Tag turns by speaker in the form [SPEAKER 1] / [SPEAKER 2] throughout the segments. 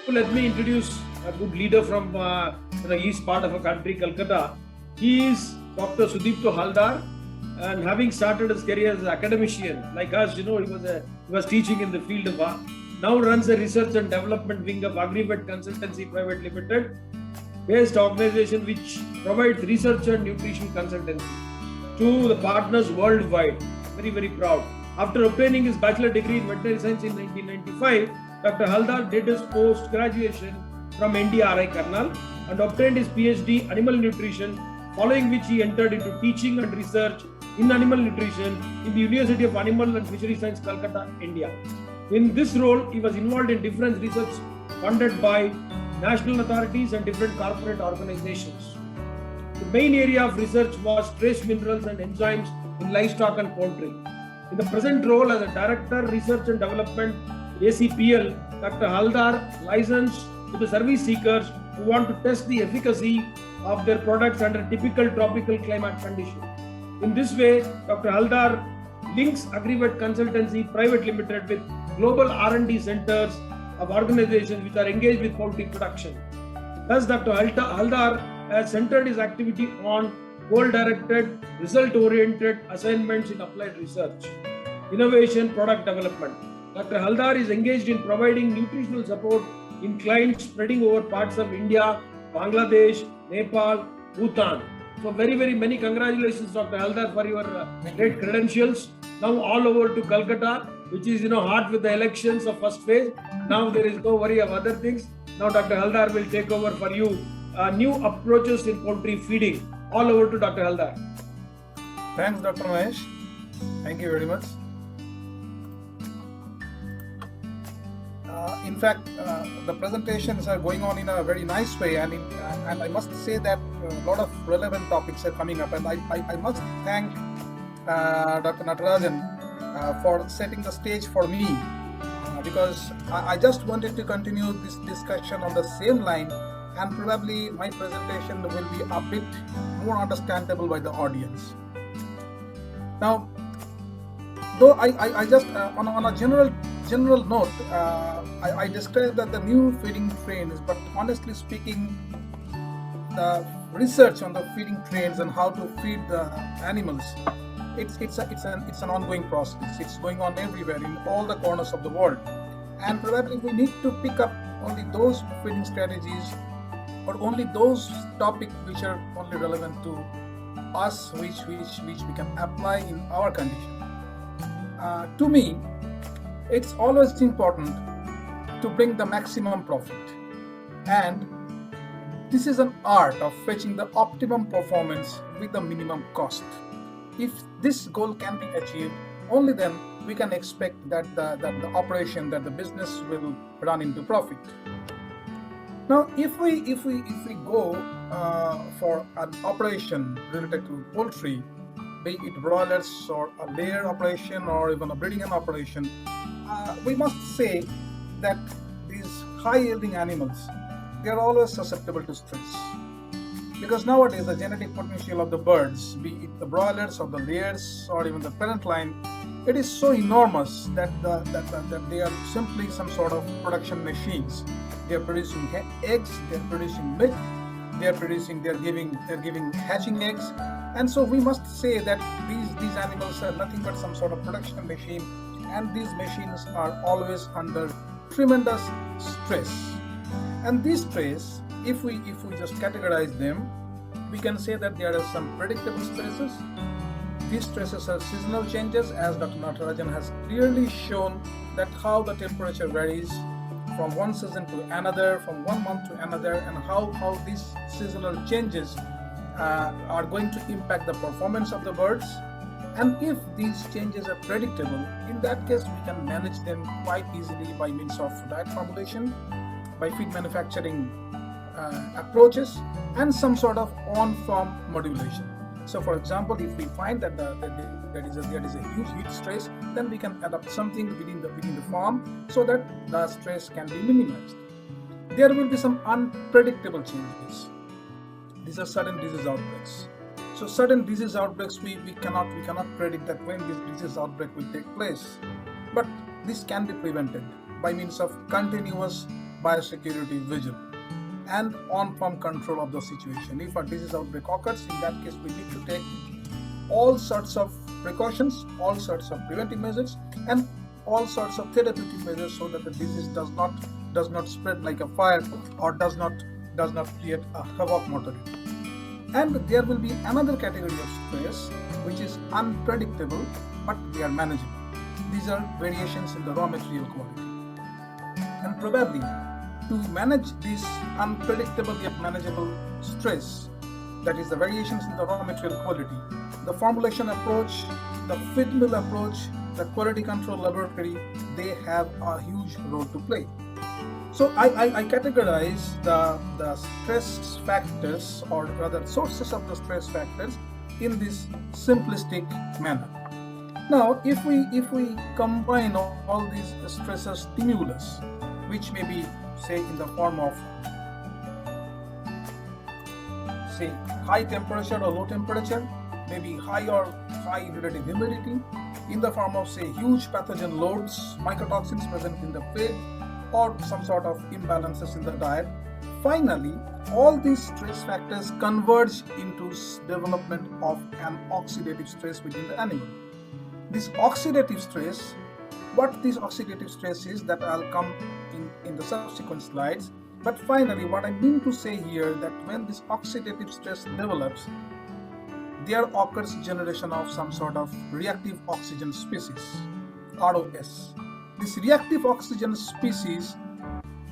[SPEAKER 1] So let me introduce a good leader from the east part of a country, Calcutta. He is Dr. Sudipto Haldar, and having started his career as an academician, like us, he was teaching in the field of now runs a research and development wing of Agrivet Consultancy Private Limited, based organization which provides research and nutrition consultancy to the partners worldwide. Very, very proud. After obtaining his bachelor degree in veterinary science in 1995, Dr. Haldar did his post-graduation from NDRI Karnal and obtained his PhD Animal Nutrition, following which he entered into teaching and research in animal nutrition in the University of Animal and Fishery Science, Calcutta, India. In this role, he was involved in different research funded by national authorities and different corporate organizations. The main area of research was trace minerals and enzymes in livestock and poultry. In the present role as a Director, Research and Development, ACPL, Dr. Haldar licensed to the service seekers who want to test the efficacy of their products under typical tropical climate conditions. In this way, Dr. Haldar links Agrivet Consultancy Private Limited with global R&D centers of organizations which are engaged with poultry production. Thus, Dr. Haldar has centered his activity on goal-directed, result-oriented assignments in applied research, innovation, product development. Dr. Haldar is engaged in providing nutritional support in clients spreading over parts of India, Bangladesh, Nepal, Bhutan. So very, very many congratulations, Dr. Haldar, for your great credentials. Now all over to Calcutta, which is hot with the elections of first phase. Now there is no worry of other things. Now Dr. Haldar will take over for you new approaches in poultry feeding. All over to Dr. Haldar.
[SPEAKER 2] Thanks, Dr. Mahesh. Thank you very much. In fact, the presentations are going on in a very nice way, and I must say that a lot of relevant topics are coming up, and I must thank Dr. Natarajan for setting the stage for me, because I just wanted to continue this discussion on the same line, and probably my presentation will be a bit more understandable by the audience. Now, though I just on a general note, I described that the new feeding trends, but honestly speaking, the research on the feeding trends and how to feed the animals, it's an ongoing process. It's going on everywhere in all the corners of the world, and probably we need to pick up only those feeding strategies or only those topics which are only relevant to us, which we can apply in our condition. To me, it's always important to bring the maximum profit, and this is an art of fetching the optimum performance with the minimum cost. If this goal can be achieved, only then we can expect that the operation, that the business will run into profit. Now, if we go for an operation related to poultry, be it broilers or a layer operation or even a breeding hen operation, we must say that these high-yielding animals, they are always susceptible to stress, because nowadays the genetic potential of the birds, be it the broilers or the layers or even the parent line, it is so enormous that they are simply some sort of production machines. They are producing eggs, they are producing milk, they are giving hatching eggs, and so we must say that these animals are nothing but some sort of production machine, and these machines are always under tremendous stress. And these stress, if we just categorize them, we can say that there are some predictable stresses. These stresses are seasonal changes, as Dr. Natarajan has clearly shown that how the temperature varies from one season to another, from 1 month to another, and how these seasonal changes are going to impact the performance of the birds. And if these changes are predictable, in that case we can manage them quite easily by means of diet formulation, by feed manufacturing approaches, and some sort of on-farm modulation. So for example, if we find that there is a huge heat stress, then we can adopt something within the farm so that the stress can be minimized. There will be some unpredictable changes. These are sudden disease outbreaks. So sudden disease outbreaks, we cannot predict that when this disease outbreak will take place. But this can be prevented by means of continuous biosecurity vigil and on-farm control of the situation. If a disease outbreak occurs, in that case, we need to take all sorts of precautions, all sorts of preventive measures, and all sorts of therapeutic measures so that the disease does not spread like a fire or does not create a havoc mortality. And there will be another category of stress which is unpredictable, but they are manageable. These are variations in the raw material quality. And probably to manage this unpredictable yet manageable stress, that is the variations in the raw material quality, the formulation approach, the feed mill approach, the quality control laboratory, they have a huge role to play. So I categorize the stress factors, or rather sources of the stress factors, in this simplistic manner. Now, if we combine all these stressor stimulus, which may be, say, in the form of, say, high temperature or low temperature, maybe high or high relative humidity, in the form of, say, huge pathogen loads, mycotoxins present in the feed, or some sort of imbalances in the diet. Finally, all these stress factors converge into development of an oxidative stress within the animal. This oxidative stress, what this oxidative stress is, that I'll come in the subsequent slides. But finally, what I mean to say here, that when this oxidative stress develops, there occurs generation of some sort of reactive oxygen species, ROS. This reactive oxygen species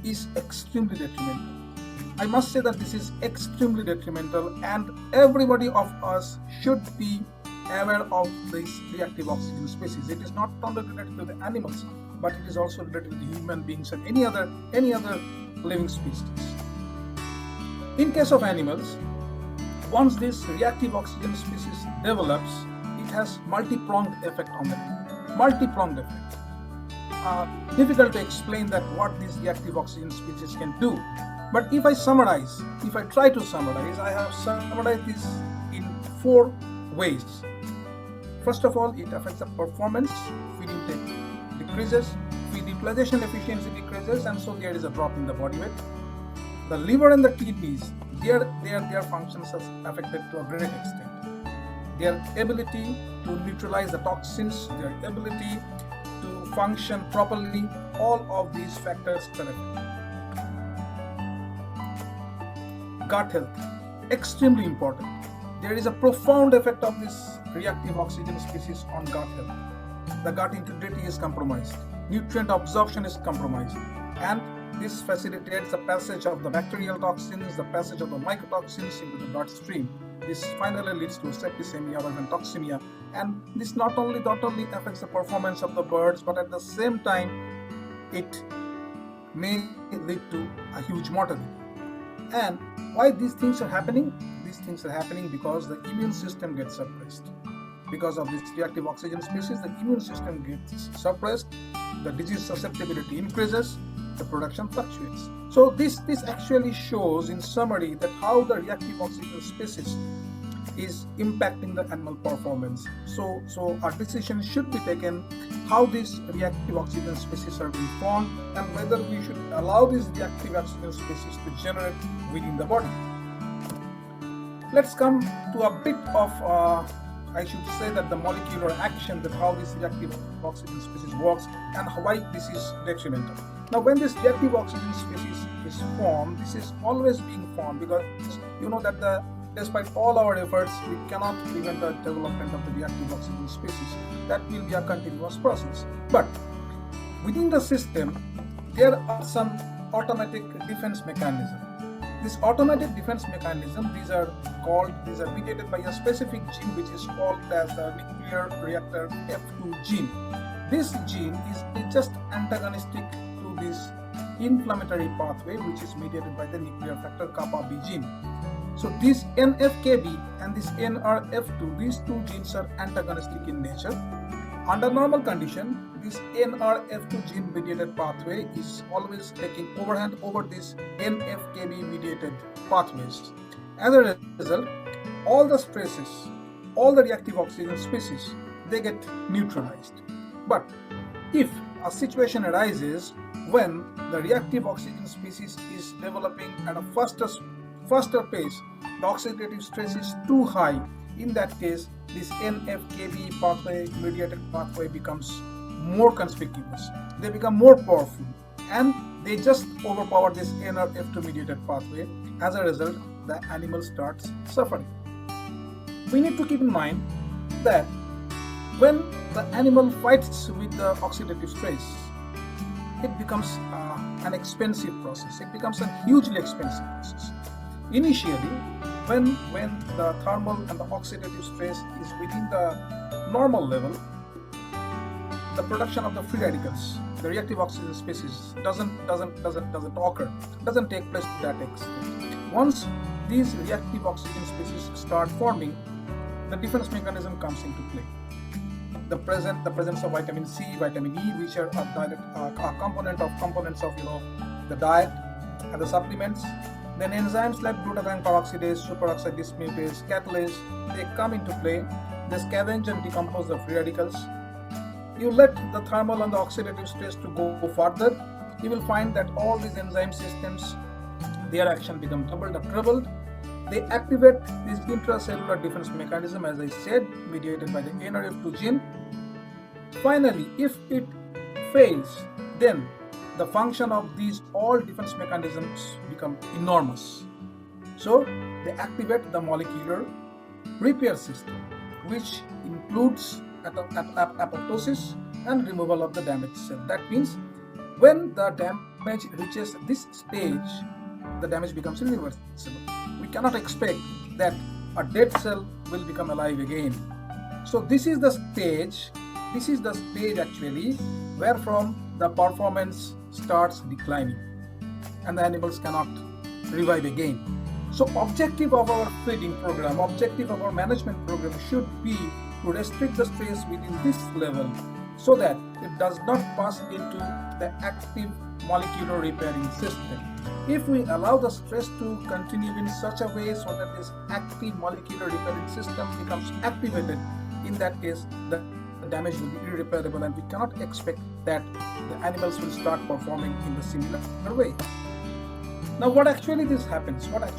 [SPEAKER 2] is extremely detrimental. I must say that this is extremely detrimental, and everybody of us should be aware of this reactive oxygen species. It is not only related to the animals, but it is also related to the human beings and any other living species. In case of animals, once this reactive oxygen species develops, it has multi-pronged effect on them. Multi-pronged effect. Difficult to explain that what this reactive oxygen species can do. But if I try to summarize, I have summarized this in 4 ways. First of all, it affects the performance, feed intake decreases, feed utilization efficiency decreases, and so there is a drop in the body weight. The liver and the kidneys, their functions are affected to a great extent. Their ability to neutralize the toxins, their ability to function properly, all of these factors are affected. Gut health, extremely important. There is a profound effect of this reactive oxygen species on gut health. The gut integrity is compromised, nutrient absorption is compromised, and this facilitates the passage of the bacterial toxins, the passage of the mycotoxins into the bloodstream. This finally leads to septicemia or even toxemia, and this not only affects the performance of the birds, but at the same time it may lead to a huge mortality. And why these things are happening? These things are happening because the immune system gets suppressed. Because of this reactive oxygen species, the immune system gets suppressed, the disease susceptibility increases, the production fluctuates. So this actually shows in summary that how the reactive oxygen species is impacting the animal performance. So our decision should be taken how these reactive oxygen species are being formed and whether we should allow these reactive oxygen species to generate within the body. Let's come to a bit of I should say that the molecular action, that how this reactive oxygen species works and why this is detrimental. Now, when this reactive oxygen species is formed, this is always being formed because you know that despite all our efforts, we cannot prevent the development of the reactive oxygen species. That will be a continuous process. But within the system, there are some automatic defense mechanisms. This automatic defense mechanism, these are mediated by a specific gene which is called as the nuclear reactor F2 gene. This gene is just antagonistic to this inflammatory pathway which is mediated by the nuclear factor kappa B gene. So this NFKB and this NRF2, these two genes are antagonistic in nature. Under normal condition, this NRF2 gene mediated pathway is always taking overhand over this NFKB mediated pathways. As a result, all the stresses, all the reactive oxygen species, they get neutralized. But if a situation arises when the reactive oxygen species is developing at a faster pace. The oxidative stress is too high. In that case, this NFKB pathway, mediated pathway, becomes more conspicuous. They become more powerful, and they just overpower this NRF2 mediated pathway. As a result, the animal starts suffering. We need to keep in mind that when the animal fights with the oxidative stress, it becomes an expensive process. It becomes a hugely expensive process. Initially, when the thermal and the oxidative stress is within the normal level, the production of the free radicals, the reactive oxygen species, doesn't occur, doesn't take place to that extent. Once these reactive oxygen species start forming, the defense mechanism comes into play. The presence of vitamin C, vitamin E, which are a components of the diet and the supplements. Then enzymes like glutathione peroxidase, superoxide dismutase, catalase, they come into play. They scavenge and decompose the free radicals. You let the thermal and the oxidative stress to go further, you will find that all these enzyme systems, their action becomes doubled or trebled. They activate this intracellular defense mechanism, as I said, mediated by the NRF2 gene. Finally, if it fails, then the function of these all defense mechanisms become enormous. So they activate the molecular repair system, which includes apoptosis and removal of the damaged cell. That means when the damage reaches this stage, the damage becomes irreversible. We cannot expect that a dead cell will become alive again. So this is the stage actually where from the performance starts declining and the animals cannot revive again. So objective of our feeding program, objective of our management program should be to restrict the stress within this level so that it does not pass into the active molecular repairing system. If we allow the stress to continue in such a way so that this active molecular repairing system becomes activated, in that case the damage will be irreparable, and we cannot expect that the animals will start performing in the similar way. Now, what actually happens when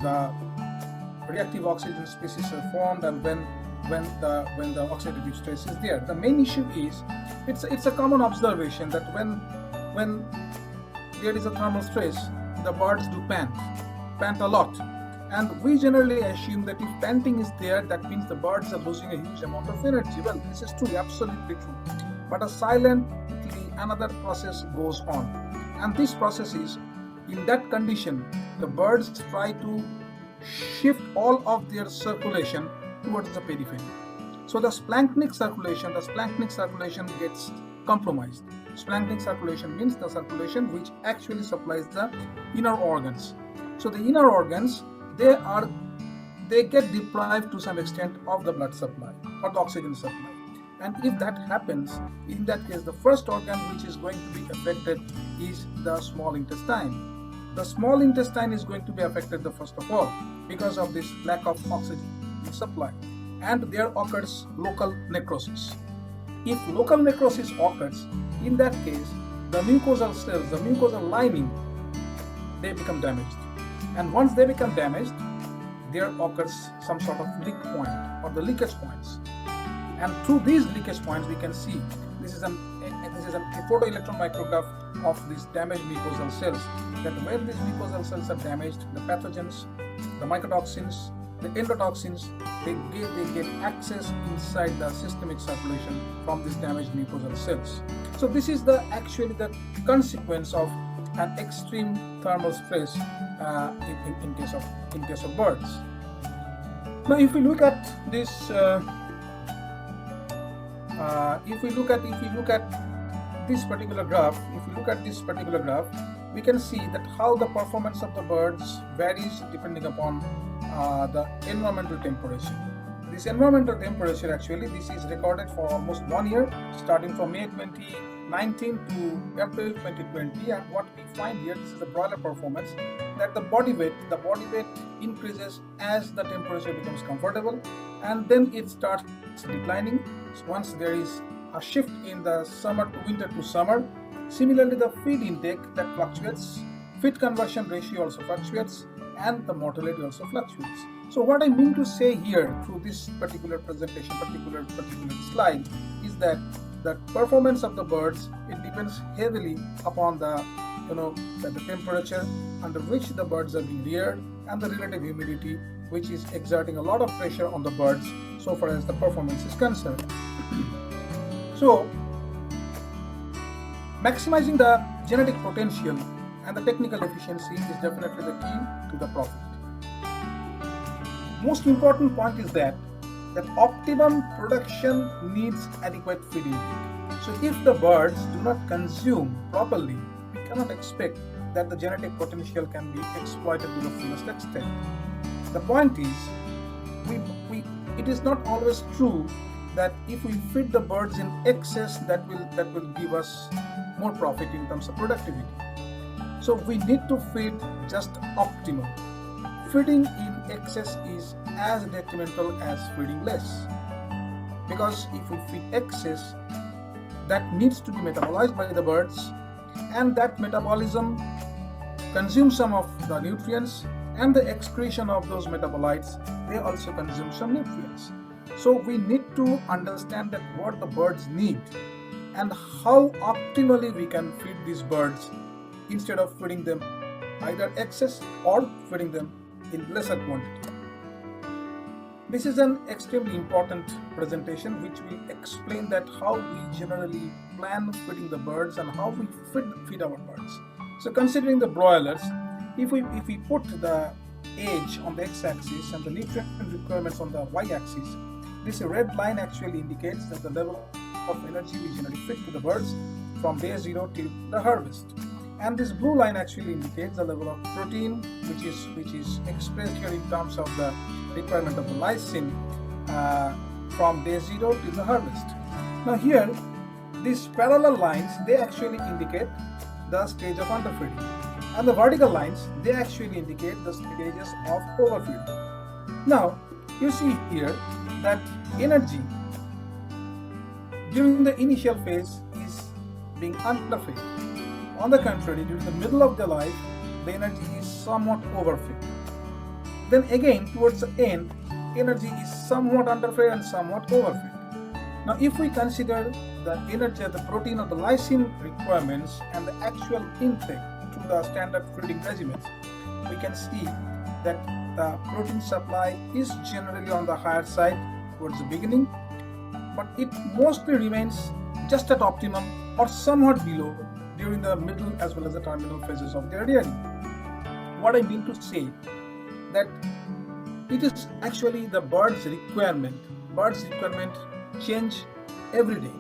[SPEAKER 2] the reactive oxygen species are formed and when the oxidative stress is there? The main issue is it's a common observation that when there is a thermal stress, the birds do pant a lot. And we generally assume that if panting is there, that means the birds are losing a huge amount of energy. Well, this is true, absolutely true. But silently another process goes on. And this process is, in that condition, the birds try to shift all of their circulation towards the periphery. So the splanchnic circulation gets compromised. Splanchnic circulation means the circulation which actually supplies the inner organs. So the inner organs, they get deprived to some extent of the blood supply or the oxygen supply. And if that happens, in that case, the first organ which is going to be affected is the small intestine. The small intestine is going to be affected the first of all because of this lack of oxygen supply. And there occurs local necrosis. If local necrosis occurs, in that case, the mucosal cells, the mucosal lining, they become damaged. And once they become damaged, there occurs some sort of leak point or the leakage points. And through these leakage points, we can see this is a photoelectron micrograph of these damaged mucosal cells. That when these mucosal cells are damaged, the pathogens, the mycotoxins, the endotoxins, they get access inside the systemic circulation from these damaged mucosal cells. So this is actually the consequence of an extreme thermal stress in case of birds. Now, if we look at this, if we look at this particular graph, we can see that how the performance of the birds varies depending upon the environmental temperature. This environmental temperature, actually, this is recorded for almost 1 year, starting from May 2019 to April 2020. And what we find here, this is the broiler performance, that the body weight increases as the temperature becomes comfortable, and then it starts declining once there is a shift in the summer to winter to summer. Similarly, the feed intake that fluctuates, feed conversion ratio also fluctuates, and the mortality also fluctuates. So what I mean to say here through this particular presentation, particular slide, is that the performance of the birds, it depends heavily upon the temperature under which the birds are being reared and the relative humidity, which is exerting a lot of pressure on the birds so far as the performance is concerned. So maximizing the genetic potential and the technical efficiency is definitely the key to the profit. Most important point is that optimum production needs adequate feed intake. So if the birds do not consume properly, we cannot expect that the genetic potential can be exploited to the fullest extent. The point is, it is not always true that if we feed the birds in excess, that will give us more profit in terms of productivity. So we need to feed just optimal. Feeding in excess is as detrimental as feeding less, because if we feed excess, that needs to be metabolized by the birds, and that metabolism consumes some of the nutrients, and the excretion of those metabolites, they also consume some nutrients. So we need to understand that what the birds need and how optimally we can feed these birds instead of feeding them either excess or feeding them in lesser quantity. This is an extremely important presentation which will explain that how we generally plan feeding the birds and how we feed our birds. So considering the broilers, if we put the age on the x-axis and the nutrient requirements on the y-axis, this red line actually indicates that the level of energy we generally feed to the birds from day 0 till the harvest. And this blue line actually indicates the level of protein which is expressed here in terms of the requirement of the lysine from day 0 till the harvest. Now here, these parallel lines, they actually indicate the stage of underfeeding, and the vertical lines, they actually indicate the stages of overfeeding. Now you see here that energy during the initial phase is being underfed. On the contrary, during the middle of the life, the energy is somewhat overfed. Then again, towards the end, energy is somewhat underfed and somewhat overfed. Now, if we consider the energy, the protein or the lysine requirements and the actual intake through the standard feeding regimens, we can see that the protein supply is generally on the higher side towards the beginning, but it mostly remains just at optimum or somewhat below during the middle as well as the terminal phases of their rearing. What I mean to say that it is actually the bird's requirement. Bird's requirement change every day,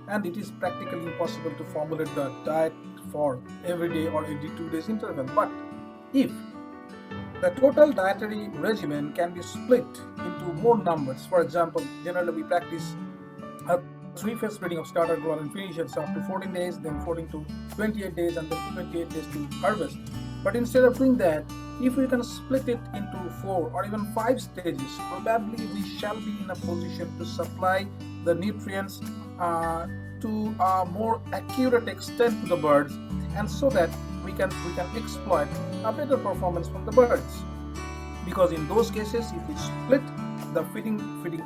[SPEAKER 2] and it is practically impossible to formulate the diet for every day or every 2 days interval. But if the total dietary regimen can be split into more numbers, for example, generally we practice a 3-phase feeding of starter, grower and finishers up to 14 days, then 14 to 28 days, and then 28 days to harvest. But instead of doing that, if we can split it into 4 or even 5 stages, probably we shall be in a position to supply the nutrients to a more accurate extent to the birds, and so that we can exploit a better performance from the birds. Because in those cases, if we split the feeding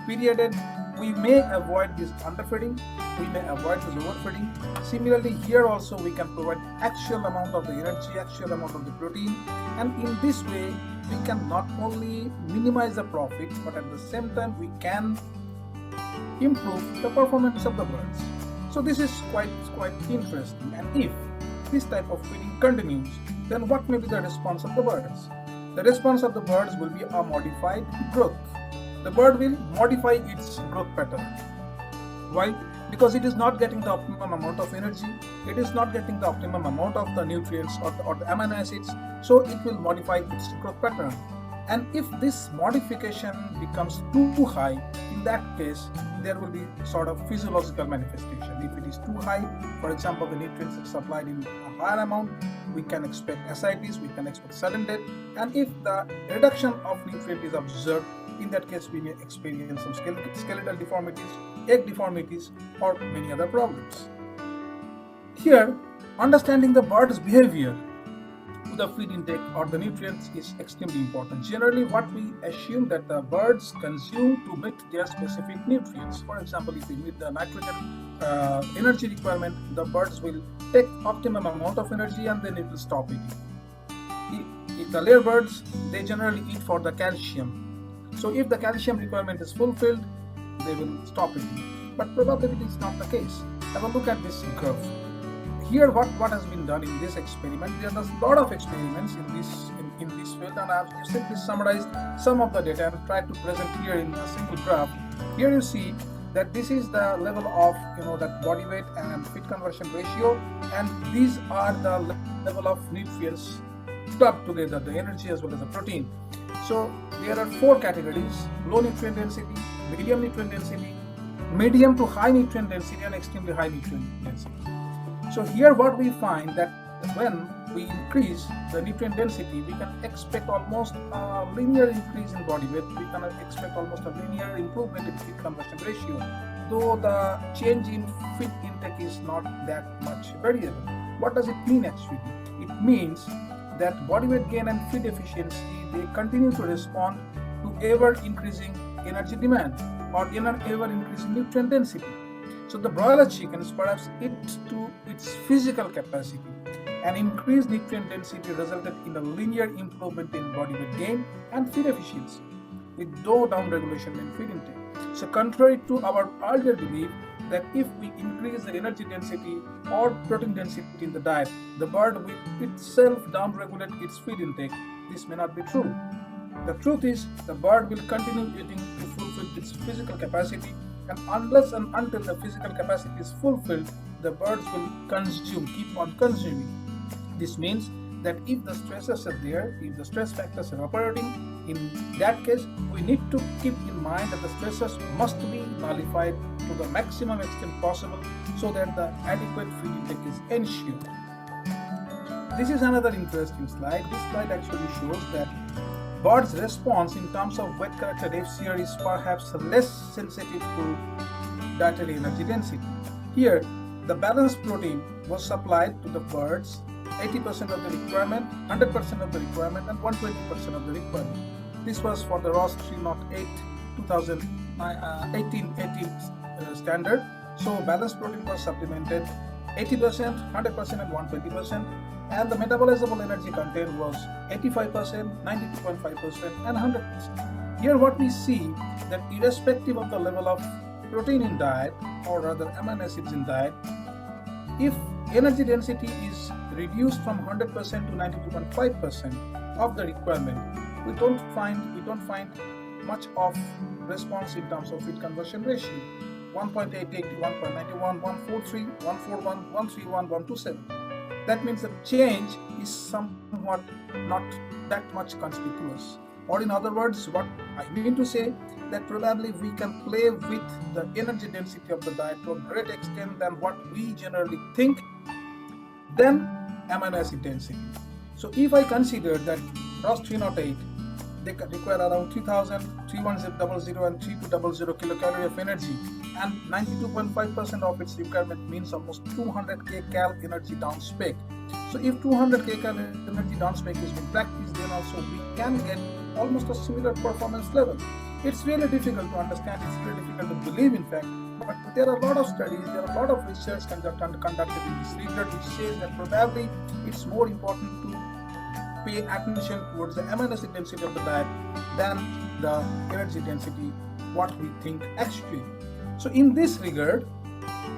[SPEAKER 2] period, we may avoid this underfeeding, we may avoid this overfeeding. Similarly, here also we can provide actual amount of the energy, actual amount of the protein, and in this way we can not only minimize the profit, but at the same time we can improve the performance of the birds. So this is quite interesting. And if this type of feeding continues, then what may be the response of the birds? The response of the birds will be a modified growth. The bird will modify its growth pattern. Why? Because it is not getting the optimum amount of energy, it is not getting the optimum amount of the nutrients or the amino acids, so it will modify its growth pattern. And if this modification becomes too high, in that case, there will be sort of physiological manifestation. If it is too high, for example, the nutrients are supplied in a higher amount, we can expect ascites, we can expect sudden death. And if the reduction of nutrient is observed, in that case we may experience some skeletal deformities egg deformities, or many other problems. Here, understanding the bird's behavior to the feed intake or the nutrients is extremely important. Generally, what we assume that the birds consume to meet their specific nutrients. For example, if we meet the nitrogen energy requirement, the birds will take optimum amount of energy and then it will stop eating. If the layer birds, they generally eat for the calcium. So if the calcium requirement is fulfilled, they will stop eating. But probably it is not the case. Have a look at this curve. Here, what has been done in this experiment? There are a lot of experiments in this field, and I have simply summarized some of the data and tried to present here in a single graph. Here you see that this is the level of that body weight and feed conversion ratio, and these are the level of nutrients clubbed together, the energy as well as the protein. So there are 4 categories: low nutrient density, medium nutrient density, medium to high nutrient density, and extremely high nutrient density. So here what we find that when we increase the nutrient density, we can expect almost a linear increase in body weight. We can expect almost a linear improvement in feed conversion ratio, though the change in feed intake is not that much variable. What does it mean actually? It means that body weight gain and feed efficiency, they continue to respond to ever increasing energy demand or ever increasing nutrient density. So the broiler chickens perhaps eat to its physical capacity, and increased nutrient density resulted in a linear improvement in body weight gain and feed efficiency, with no downregulation in feed intake. So contrary to our earlier belief that if we increase the energy density or protein density in the diet, the bird will itself downregulate its feed intake, this may not be true. The truth is, the bird will continue eating to fulfill its physical capacity, and unless and until the physical capacity is fulfilled, the birds will keep on consuming. This means that if the stresses are there, if the stress factors are operating, in that case, we need to keep in mind that the stresses must be nullified to the maximum extent possible so that the adequate feed intake is ensured. This is another interesting slide. This slide actually shows that birds' response in terms of weight corrected FCR is perhaps less sensitive to dietary energy density. Here, the balanced protein was supplied to the birds 80% of the requirement, 100% of the requirement, and 120% of the requirement. This was for the ROS 308 2018 standard. So balanced protein was supplemented 80%, 100%, and 120%, and the metabolizable energy content was 85%, 92.5%, and 100%. Here what we see that irrespective of the level of protein in diet, or rather amino acids in diet, if energy density is reduced from 100% to 92.5% of the requirement, we don't find much of response in terms of feed conversion ratio. 1.88 to 1.91, 143, 141, 131, 127. That means the change is somewhat not that much conspicuous. Or in other words, what I mean to say, that probably we can play with the energy density of the diet to a great extent than what we generally think, then amino acid density. So if I consider that ROS 308, they require around 3000, 31000 and 3200 kilocalorie of energy, and 92.5% of its requirement means almost 200 kcal energy downspec. So if 200 kcal energy downspec is being practiced, then also we can get almost a similar performance level. It's really difficult to understand, it's really difficult to believe in fact, but there are a lot of studies, there are a lot of research conducted in this regard which says that probably it's more important to pay attention towards the amino acid density of the diet than the energy density, what we think actually. So in this regard,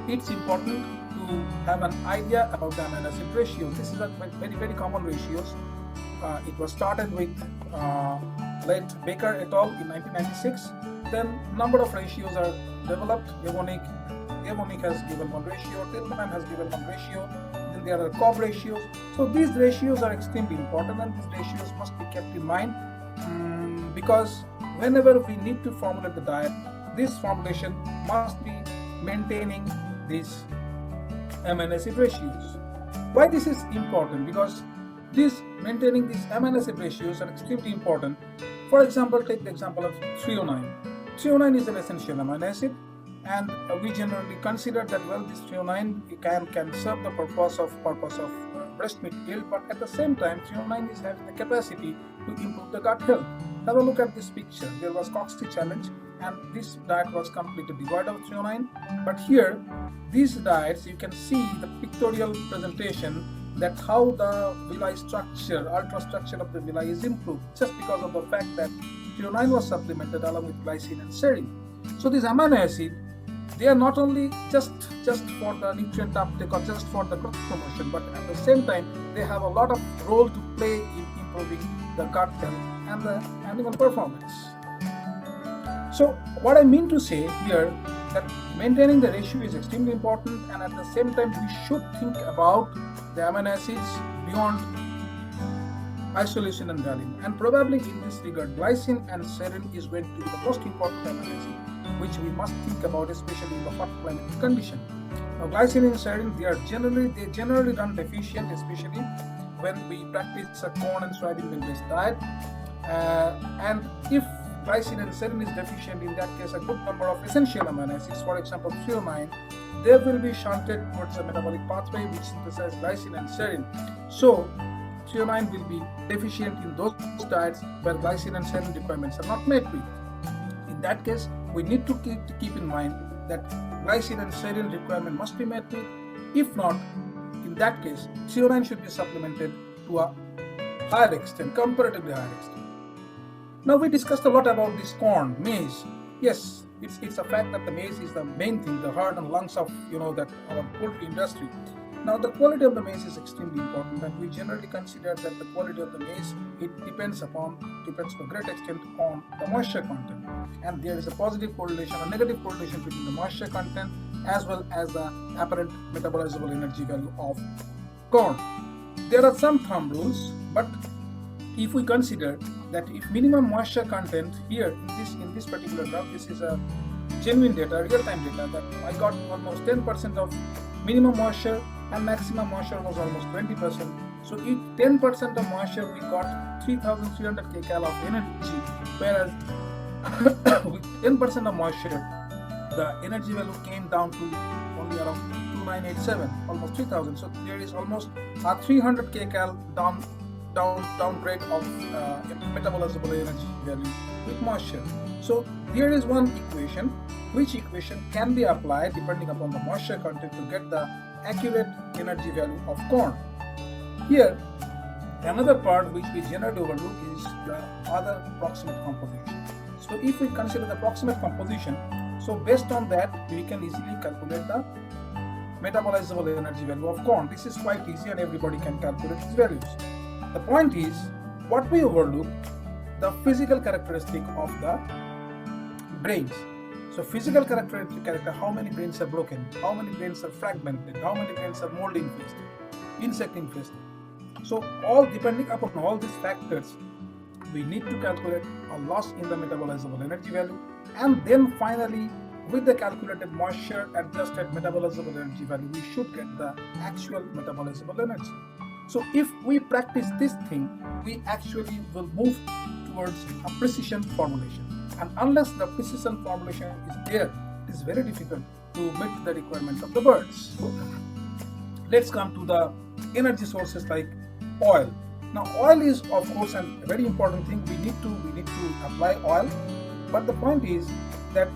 [SPEAKER 2] it's important to have an idea about the amino acid ratio. This is a very, very common ratios. It was started with late Baker et al. In 1996. Then number of ratios are developed. Evonik has given one ratio, Tillman has given one ratio, then there are Cobb ratios. So these ratios are extremely important, and these ratios must be kept in mind because whenever we need to formulate the diet, this formulation must be maintaining these amino acid ratios. Why this is important? Because maintaining these amino acid ratios are extremely important. For example, take the example of 309. 309 is an essential amino acid. and we generally consider that, well, this threonine can serve the purpose of breast milk yield, but at the same time threonine is having the capacity to improve the gut health. Have a look at this picture. There was Coxty challenge, and this diet was completely devoid of threonine, but here these diets, you can see the pictorial presentation that how the villi structure, ultrastructure of the villi is improved just because of the fact that threonine was supplemented along with glycine and serine. So these amino acids, they are not only just for the nutrient uptake or just for the growth promotion, but at the same time they have a lot of role to play in improving the gut health and the animal performance. So what I mean to say here, that maintaining the ratio is extremely important, and at the same time we should think about the amino acids beyond isolation and valine. And probably in this regard, glycine and serine is going to be the most important amino acid which we must think about, especially in the hot climatic condition. Now, glycine and serine, they generally run deficient, especially when we practice a corn and soybean based diet. And if glycine and serine is deficient, in that case a good number of essential amino acids, for example threonine, they will be shunted towards the metabolic pathway which synthesizes glycine and serine. So threonine will be deficient in those diets where glycine and serine requirements are not met with. In that case, we need to keep in mind that glycine and serine requirement must be met with. If not, in that case, threonine should be supplemented to a higher extent, comparatively higher extent. Now we discussed a lot about this corn, maize. Yes, it's a fact that the maize is the main thing, the heart and lungs of that our poultry industry. Now the quality of the maize is extremely important, and we generally consider that the quality of the maize, it depends to a great extent on the moisture content, and there is a positive correlation or negative correlation between the moisture content as well as the apparent metabolizable energy value of corn. There are some thumb rules, but if we consider that if minimum moisture content here in this particular graph, this is a genuine data, real-time data, that I got almost 10% of minimum moisture and maximum moisture was almost 20%. So each 10% of moisture we got 3300 kcal of energy, whereas with 10% of moisture the energy value came down to only around 2987, almost 3000. So there is almost a 300 kcal downgrade of metabolizable energy value with moisture. So there is one equation, which equation can be applied depending upon the moisture content to get the accurate energy value of corn. Here, another part which we generally overlook is the other proximate composition. So if we consider the proximate composition, so based on that we can easily calculate the metabolizable energy value of corn. This is quite easy and everybody can calculate these values. The point is, what we overlook, the physical characteristic of the grains. So physical characteristic, how many grains are broken, how many grains are fragmented, how many grains are mold infested, insect infested. So all depending upon all these factors, we need to calculate a loss in the metabolizable energy value, and then finally with the calculated moisture adjusted metabolizable energy value, we should get the actual metabolizable energy. So if we practice this thing, we actually will move towards a precision formulation. And unless the precision formulation is there, it is very difficult to meet the requirements of the birds. So let's come to the energy sources like oil. Now oil is of course a very important thing. We need to apply oil, but the point is that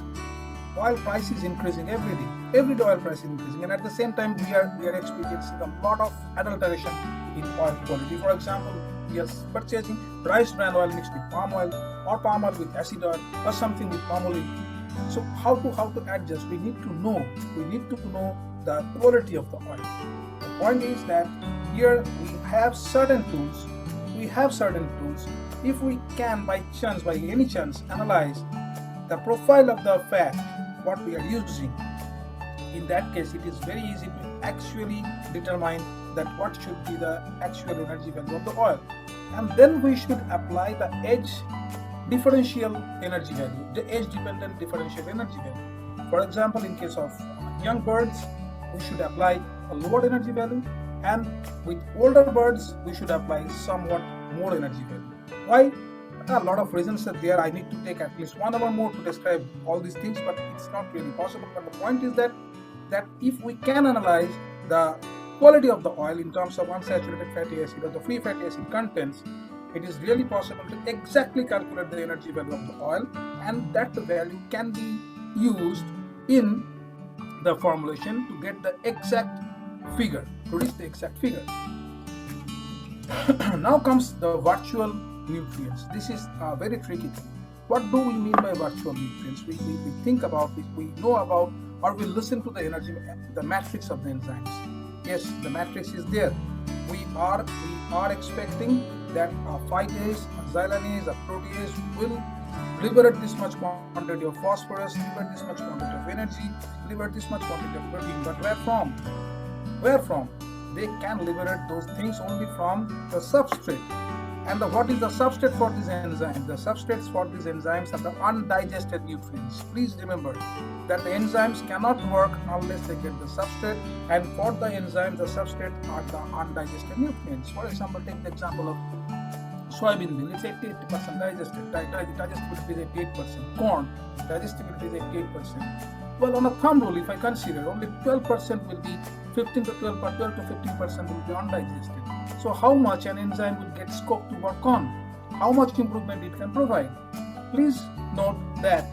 [SPEAKER 2] oil price is increasing every day. Every day oil price is increasing, and at the same time we are experiencing a lot of adulteration in oil quality. For example, we are purchasing rice bran oil mixed with palm oil, or palm oil with acid oil, or something with palm olive. So how to adjust? We need to know the quality of the oil. The point is that here we have certain tools. If we can by any chance analyze the profile of the fat what we are using, in that case it is very easy to actually determine that what should be the actual energy value of the oil, and then we should apply the age differential energy value, the age dependent differential energy value. For example, in case of young birds, we should apply a lower energy value, and with older birds we should apply somewhat more energy value. Why? a lot of reasons are there. I need to take at least 1 hour more to describe all these things, but it's not really possible. But the point is that if we can analyze the quality of the oil in terms of unsaturated fatty acid or the free fatty acid contents, it is really possible to exactly calculate the energy value of the oil, and that value can be used in the formulation to get the exact figure, to reach the exact figure. Now comes the virtual nutrients. This is a very tricky thing. What do we mean by virtual nutrients? We think about it, we know about, or we listen to the energy, the matrix of the enzymes. Yes, the matrix is there. We are expecting that a phytase, a xylanase, a protease will liberate this much quantity of phosphorus, liberate this much quantity of energy, liberate this much quantity of protein. But where from? Where from? They can liberate those things only from the substrate. And what is the substrate for these enzymes? The substrates for these enzymes are the undigested nutrients. Please remember that the enzymes cannot work unless they get the substrate, and for the enzymes, the substrate are the undigested nutrients. For example, take the example of soybean meal. It's 80% digested. Digestibility is 88%. Corn, digestibility is 88%. Well, on a thumb rule, if I consider, only 12% will be 12 to 15% will be undigested. So how much an enzyme will get scope to work on? How much improvement it can provide? Please note that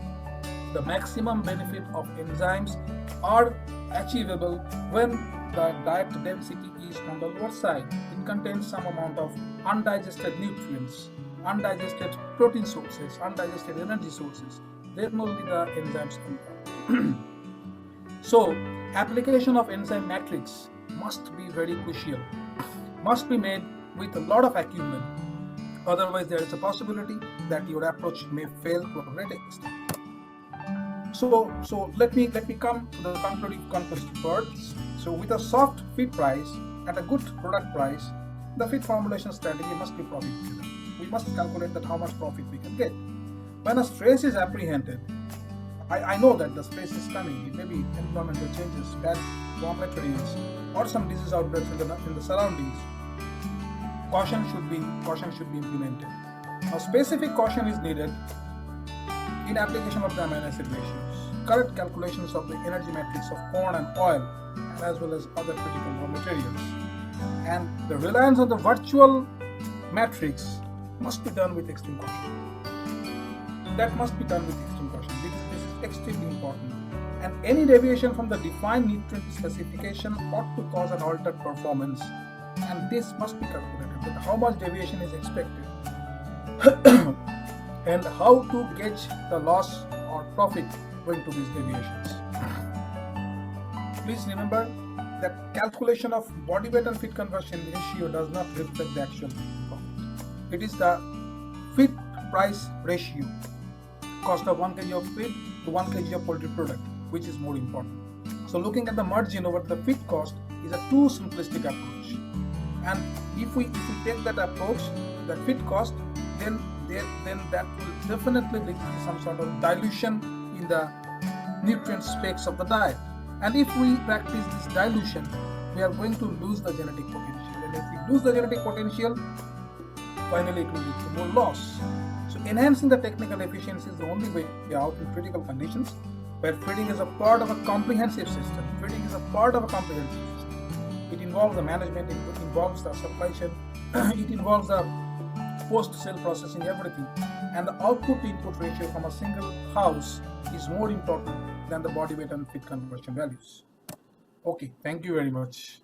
[SPEAKER 2] the maximum benefit of enzymes are achievable when the diet density is on the lower side. It contains some amount of undigested nutrients, undigested protein sources, undigested energy sources. Then only the enzymes can work. So, application of enzyme matrix must be very crucial, must be made with a lot of acumen. Otherwise, there is a possibility that your approach may fail to a great extent. So let me come to the conclusive words. So, with a soft feed price and a good product price, the feed formulation strategy must be profit driven. We must calculate that how much profit we can get. When a stress is apprehended, I know that the stress is coming. It may be environmental changes, bad raw materials, or some disease outbreaks in the surroundings. Caution should be implemented. Now, specific caution is needed in application of the amino acid ratios, correct calculations of the energy matrix of corn and oil, as well as other critical raw materials. And the reliance on the virtual matrix must be done with extreme caution. That must be done with extreme caution. This is extremely important. And any deviation from the defined nutrient specification ought to cause an altered performance. And this must be calculated with how much deviation is expected and how to gauge the loss or profit going to these deviations. Please remember that calculation of body weight and feed conversion ratio does not reflect the actual profit. It is the feed price ratio, cost of 1 kg of feed to 1 kg of poultry product, which is more important. So looking at the margin over the feed cost is a too simplistic approach. And if we take that approach, the feed cost, then that will definitely lead to some sort of dilution in the nutrient specs of the diet. And if we practice this dilution, we are going to lose the genetic potential. And if we lose the genetic potential, finally it will lead to more loss. So enhancing the technical efficiency is the only way out in critical conditions where feeding is a part of a comprehensive system. Feeding is a part of a comprehensive system. It involves the management, it involves the supply chain, it involves the post-sale processing, everything. And the output to input ratio from a single house is more important than the body weight and feed conversion values. Okay, thank you very much.